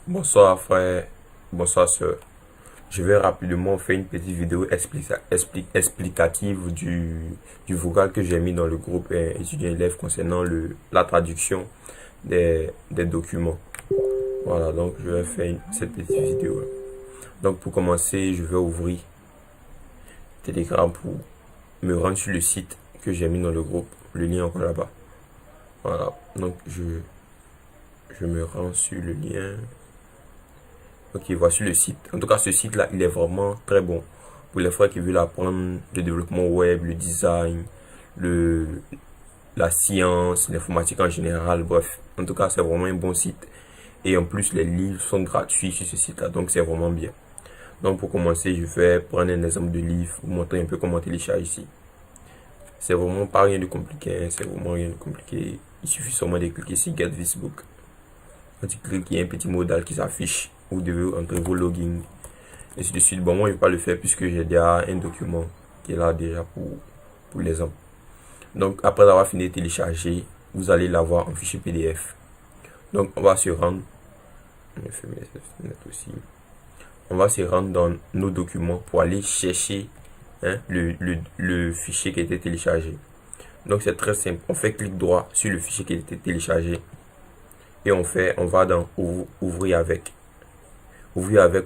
Bonsoir frère, bonsoir sœur. Je vais rapidement faire une petite vidéo explicative du vocal que j'ai mis dans le groupe étudiants-élèves concernant la traduction des documents. Voilà, donc je vais faire cette petite vidéo. Donc pour commencer, je vais ouvrir Telegram pour me rendre sur le site que j'ai mis dans le groupe. Le lien encore là-bas. Voilà, donc je me rends sur le lien. Ok, voici le site. En tout cas, ce site-là, il est vraiment très bon pour les frères qui veulent apprendre le développement web, le design, le, la science, l'informatique en général. Bref, en tout cas, c'est vraiment un bon site. Et en plus, les livres sont gratuits sur ce site-là, donc c'est vraiment bien. Donc pour commencer, je vais prendre un exemple de livre, vous montrer un peu comment télécharger ici. C'est vraiment pas rien de compliqué, hein, c'est vraiment rien de compliqué. Il suffit seulement de cliquer sur Get This Book. Quand tu cliques, il y a un petit modal qui s'affiche. Vous devez entrer vos logins. Et ainsi de suite. Bon, moi, je ne vais pas le faire puisque j'ai déjà un document qui est là déjà pour l'exemple. Donc, après avoir fini de télécharger, vous allez l'avoir en fichier PDF. Donc, on va se rendre. On va se rendre dans nos documents pour aller chercher le fichier qui a été téléchargé. Donc, c'est très simple. On fait clic droit sur le fichier qui a été téléchargé. Et on va dans ouvrir avec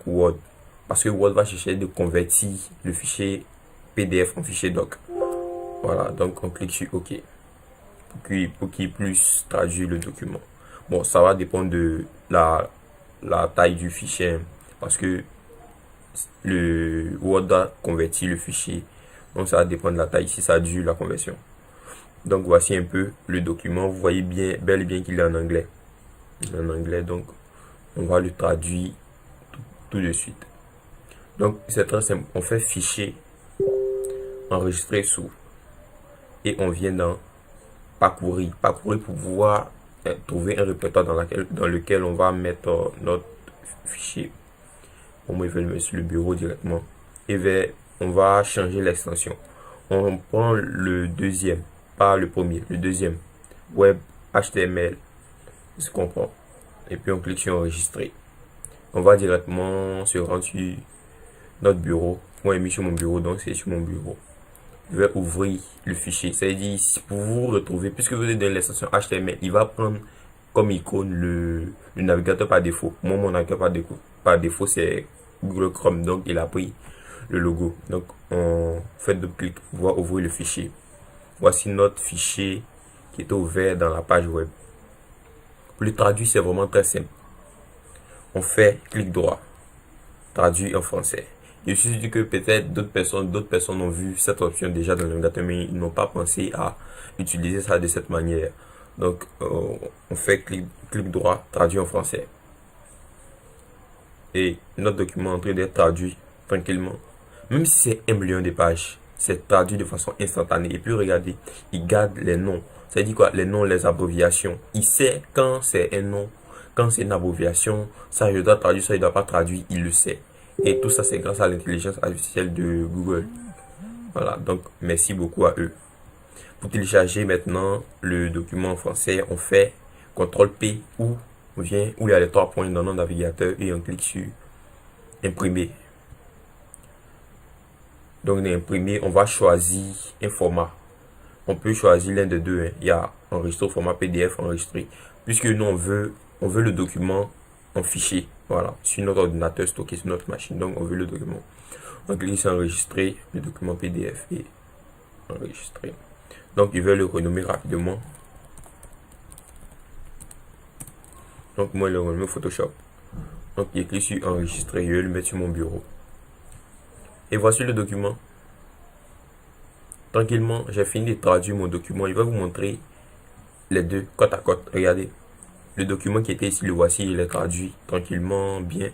Word, parce que Word va chercher de convertir le fichier PDF en fichier doc. Voilà, donc on clique sur OK pour qu'il puisse traduire le document. Bon, ça va dépendre de la taille du fichier, parce que le Word doit convertir le fichier, donc ça va dépendre de la taille si ça dure la conversion. Donc voici un peu le document. Vous voyez bien, bel et bien qu'il est en anglais. En anglais, donc on va le traduire tout de suite. Donc c'est très simple. On fait fichier, enregistrer sous, et on vient dans parcourir pour pouvoir trouver un répertoire dans lequel on va mettre notre fichier. Bon, moi je vais le mettre sur le bureau directement, et on va changer l'extension. On prend le deuxième, pas le premier, le deuxième, web HTML, ce qu'on prend, et puis on clique sur enregistrer. On va directement se rendre sur notre bureau. Moi, j'ai mis sur mon bureau, donc c'est sur mon bureau. Je vais ouvrir le fichier. Ça veut dire, pour vous retrouver, puisque vous êtes dans l'extension HTML, il va prendre comme icône le navigateur par défaut. Moi, mon navigateur par défaut, c'est Google Chrome, donc il a pris le logo. Donc, on fait double clic pour pouvoir ouvrir le fichier. Voici notre fichier qui est ouvert dans la page web. Pour le traduire, c'est vraiment très simple. On fait clic droit, traduire en français. Je suis sûr que peut-être d'autres personnes ont vu cette option déjà dans le navigateur, mais ils n'ont pas pensé à utiliser ça de cette manière. Donc, on fait clic droit, traduire en français. Et notre document est en train d'être traduit tranquillement. Même si c'est 1 million de pages, c'est traduit de façon instantanée. Et puis regardez, il garde les noms. Ça dit quoi? Les noms, les abréviations. Il sait quand c'est un nom, quand c'est une abréviation. Ça, je dois traduire, ça, il ne doit pas traduire, il le sait. Et tout ça, c'est grâce à l'intelligence artificielle de Google. Voilà, donc merci beaucoup à eux. Pour télécharger maintenant le document en français, on fait CTRL P ou on vient où il y a les 3 points dans notre navigateur et on clique sur imprimer. Donc d'imprimer, on va choisir un format. On peut choisir l'un des deux. Hein. Il y a enregistré au format PDF, enregistré. Puisque nous on veut le document en fichier. Voilà, sur notre ordinateur stocké sur notre machine. Donc on veut le document. On clique sur enregistrer le document PDF et enregistrer. Donc je vais le renommer rapidement. Donc moi je le renomme Photoshop. Donc je clique sur enregistrer, je vais le mettre sur mon bureau. Et voici le document. Tranquillement, j'ai fini de traduire mon document. Je vais vous montrer les deux côte à côte. Regardez. Le document qui était ici, le voici, il est traduit tranquillement, bien.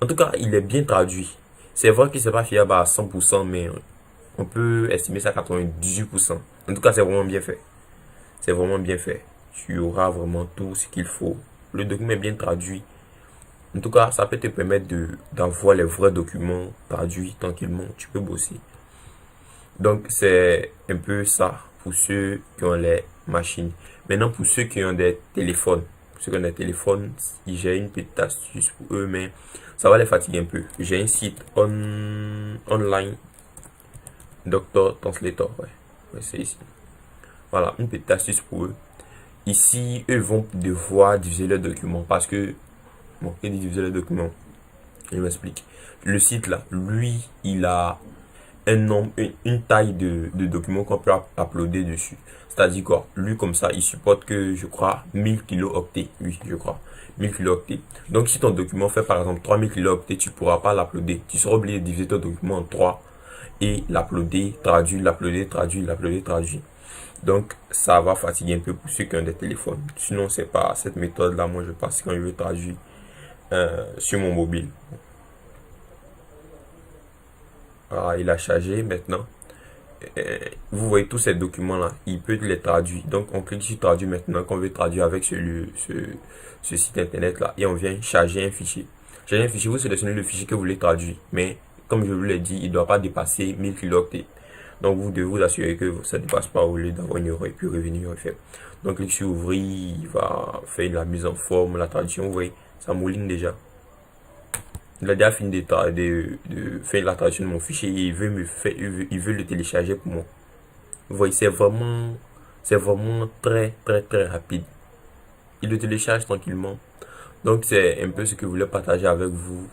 En tout cas, il est bien traduit. C'est vrai que c'est pas fiable à 100%, mais on peut estimer ça à 98%. En tout cas, c'est vraiment bien fait. C'est vraiment bien fait. Tu auras vraiment tout ce qu'il faut. Le document est bien traduit. En tout cas, ça peut te permettre d'avoir les vrais documents traduits tranquillement. Tu peux bosser. Donc, c'est un peu ça pour ceux qui ont les machines. Maintenant, pour ceux qui ont des téléphones, Pour ceux qui ont des téléphones, j'ai une petite astuce pour eux, mais ça va les fatiguer un peu. J'ai un site online, Doctor Translator, ouais c'est ici. Voilà, une petite astuce pour eux. Ici, eux vont devoir diviser leurs documents parce que, bon, ils diviser leurs documents. Je m'explique. Le site là, lui, il a un nombre, une taille de documents qu'on peut uploader dessus. C'est-à-dire quoi? Lui, comme ça, il supporte que, je crois, 1000 kilooctets. Oui, je crois. 1000 kilooctets. Donc, si ton document fait par exemple 3000 kilooctets, tu ne pourras pas l'uploader. Tu seras obligé de diviser ton document en 3 et l'uploader, traduire, l'uploader, traduire, l'uploader, traduire. Donc, ça va fatiguer un peu pour ceux qui ont des téléphones. Sinon, c'est pas cette méthode-là. Moi, je passe quand je veux traduire sur mon mobile. Voilà, il a chargé maintenant. Vous voyez tous ces documents-là, il peut les traduire. Donc, on clique sur traduire maintenant qu'on veut traduire avec ce site internet-là. Et on vient charger un fichier. Charger un fichier, vous sélectionnez le fichier que vous voulez traduire. Mais, comme je vous l'ai dit, il ne doit pas dépasser 1000 kilooctets. Donc, vous devez vous assurer que ça ne dépasse pas au lieu d'avoir une erreur et puis revenir refaire. Donc, clique sur ouvrir, il va faire la mise en forme, la traduction. Vous voyez, ça mouline déjà. Il a déjà fini de faire la traduction de mon fichier et il veut le télécharger pour moi. Vous voyez, c'est vraiment très rapide. Il le télécharge tranquillement. Donc, c'est un peu ce que je voulais partager avec vous.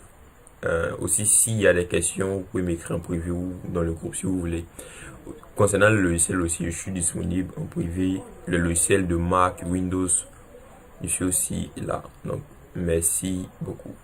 Aussi, s'il y a des questions, vous pouvez m'écrire en privé ou dans le groupe si vous voulez. Concernant le logiciel aussi, je suis disponible en privé. Le logiciel de Mac, Windows, je suis aussi là. Donc, merci beaucoup.